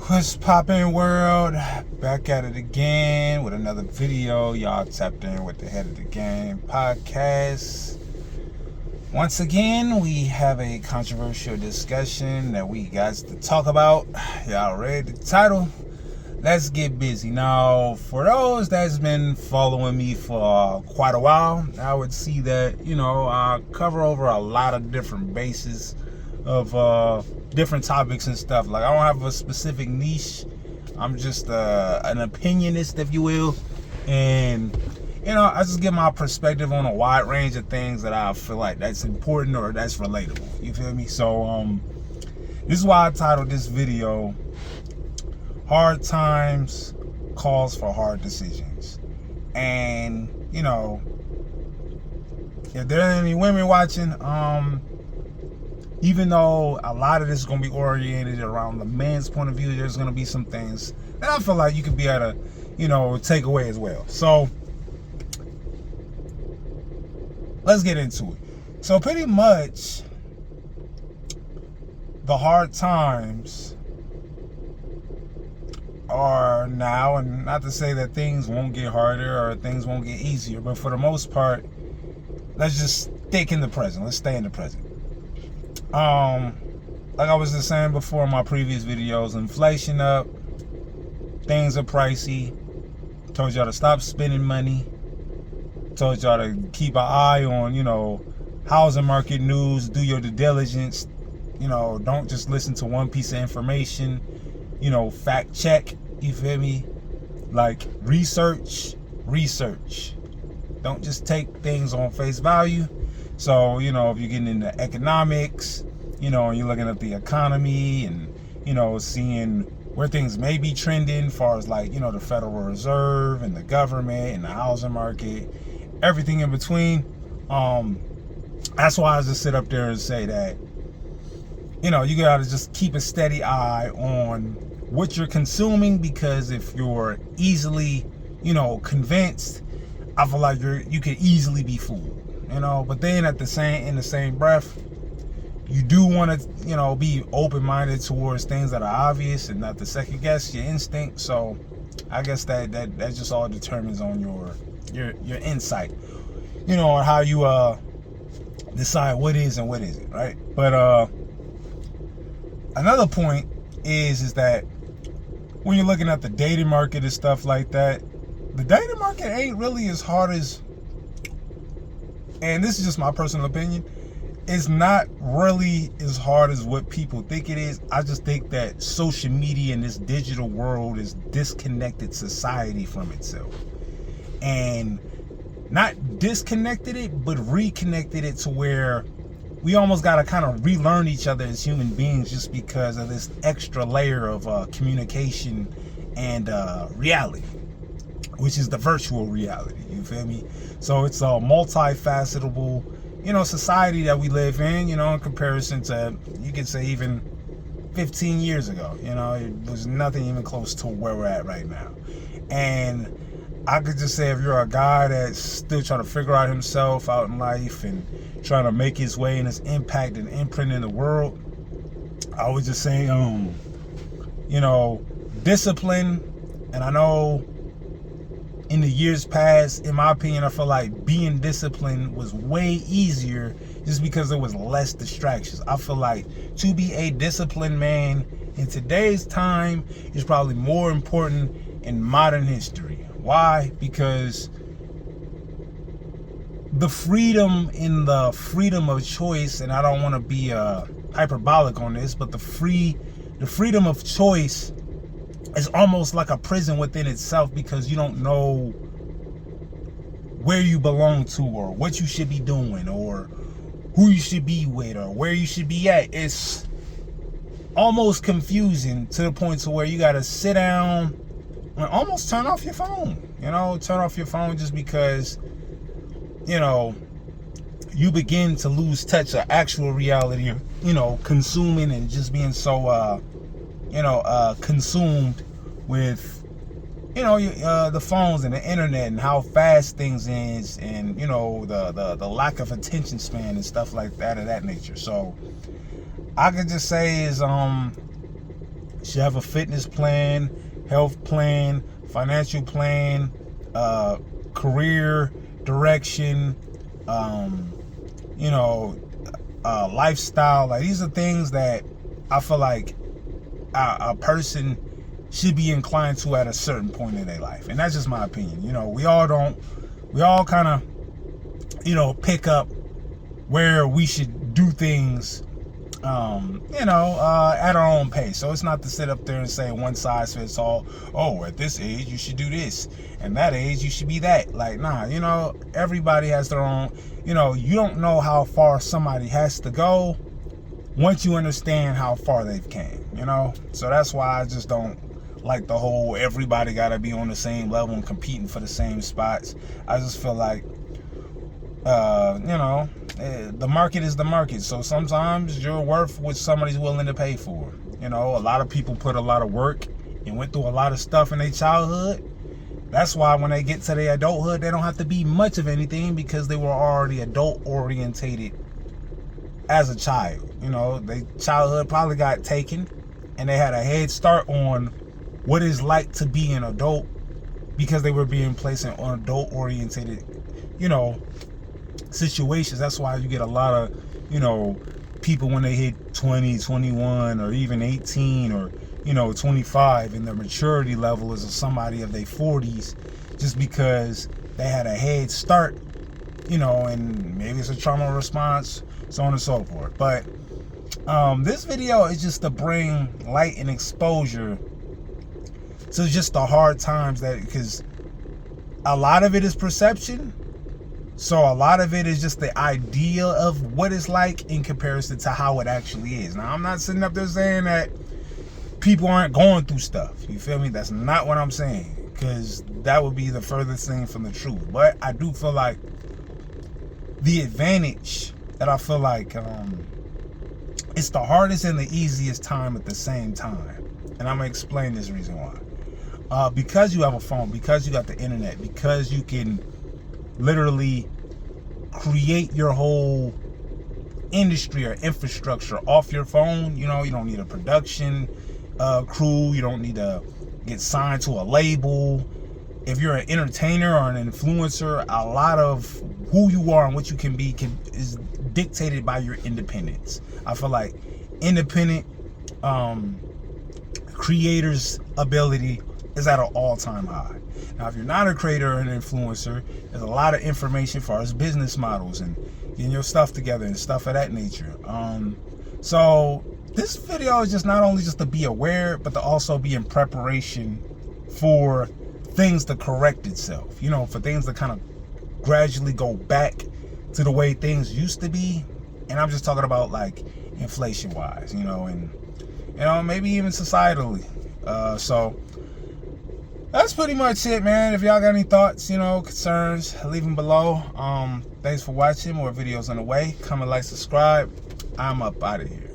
What's poppin', world? Back at it again with another video. Y'all tapped in with the Head of the Game podcast. Once again, we have a controversial discussion that we got to talk about. Y'all read the title? Let's get busy. Now, for those that's been following me for quite a while, I would see that, I cover over a lot of different bases of different topics and stuff. Like, I don't have a specific niche. I'm just an opinionist, if you will. And, I just give my perspective on a wide range of things that I feel like that's important or that's relatable. You feel me? So, this is why I titled this video, Hard Times Calls for Hard Decisions. And, if there are any women watching, even though a lot of this is going to be oriented around the man's point of view, there's going to be some things that I feel like you could be able to, take away as well. So, let's get into it. So, pretty much, the hard times are now, and not to say that things won't get harder or things won't get easier, but for the most part, let's just stick in the present. Let's stay in the present. Like I was just saying before in my previous videos, inflation up, things are pricey. Told y'all to stop spending money. Told y'all to keep an eye on, housing market news, do your due diligence. Don't just listen to one piece of information. Fact check, you feel me? Like, research. Don't just take things on face value. So, if you're getting into economics, and you're looking at the economy and, seeing where things may be trending as far as like, the Federal Reserve and the government and the housing market, everything in between. That's why I just sit up there and say that, you gotta just keep a steady eye on what you're consuming, because if you're easily, convinced, I feel like you could easily be fooled. But then in the same breath, you do want to, be open-minded towards things that are obvious and not to second guess your instinct. So I guess that just all determines on your insight, on how you decide what is and what isn't, right? But another point is that when you're looking at the dating market and stuff like that, the dating market ain't really as hard as, and this is just my personal opinion, it's not really as hard as what people think it is. I just think that social media and this digital world has disconnected society from itself. And not disconnected it, but reconnected it to where we almost got to kind of relearn each other as human beings, just because of this extra layer of communication and reality, which is the virtual reality. You feel me? So it's a multifaceted, society that we live in, in comparison to, you could say, even 15 years ago. It was nothing even close to where we're at right now. And I could just say, if you're a guy that's still trying to figure out himself out in life and trying to make his way in his impact and imprint in the world, I would just say, discipline. And I know in the years past, in my opinion, I feel like being disciplined was way easier just because there was less distractions. I feel like to be a disciplined man in today's time is probably more important in modern history. Why? Because the freedom of choice, and I don't want to be hyperbolic on this, but the freedom of choice is almost like a prison within itself, because you don't know where you belong to or what you should be doing or who you should be with or where you should be at. It's almost confusing to the point to where you got to sit down and almost turn off your phone. Turn off your phone, just because, you begin to lose touch of actual reality, consuming and just being so, consumed with, the phones and the internet and how fast things is, and, the lack of attention span and stuff like that of that nature. So I could just say is, should have a fitness plan, health plan, financial plan, career direction, lifestyle. Like, these are things that I feel like a person should be inclined to at a certain point in their life. And that's just my opinion. We all kind of, pick up where we should do things, at our own pace. So it's not to sit up there and say one size fits all. Oh, at this age, you should do this. And that age, you should be that. Like, nah, everybody has their own, you don't know how far somebody has to go once you understand how far they've came, So that's why I just don't like the whole everybody got to be on the same level and competing for the same spots. I just feel like, the market is the market. So sometimes you're worth what somebody's willing to pay for. A lot of people put a lot of work and went through a lot of stuff in their childhood. That's why when they get to their adulthood, they don't have to be much of anything because they were already adult orientated as a child. Their childhood probably got taken and they had a head start on what it's like to be an adult because they were being placed in adult orientated, situations. That's why you get a lot of, people when they hit 20, 21, or even 18 or, 25, and their maturity level is somebody of their 40s, just because they had a head start, and maybe it's a trauma response, so on and so forth. But this video is just to bring light and exposure to just the hard times because a lot of it is perception. So a lot of it is just the idea of what it's like in comparison to how it actually is. Now, I'm not sitting up there saying that people aren't going through stuff. You feel me? That's not what I'm saying, because that would be the furthest thing from the truth. But I do feel like the advantage that I feel like it's the hardest and the easiest time at the same time. And I'm going to explain this reason why. Because you have a phone, because you got the internet, because you can literally create your whole industry or infrastructure off your phone. You don't need a production crew. You don't need to get signed to a label. If you're an entertainer or an influencer, a lot of who you are and what you can be is dictated by your independence. I feel like independent creators' ability is at an all-time high. Now, if you're not a creator or an influencer, there's a lot of information for us business models and getting your stuff together and stuff of that nature. So this video is just not only just to be aware, but to also be in preparation for things to correct itself. For things to kind of gradually go back to the way things used to be. And I'm just talking about like inflation-wise, and maybe even societally. So that's pretty much it, man. If y'all got any thoughts, concerns, leave them below. Thanks for watching. More videos on the way. Comment, like, subscribe. I'm up out of here.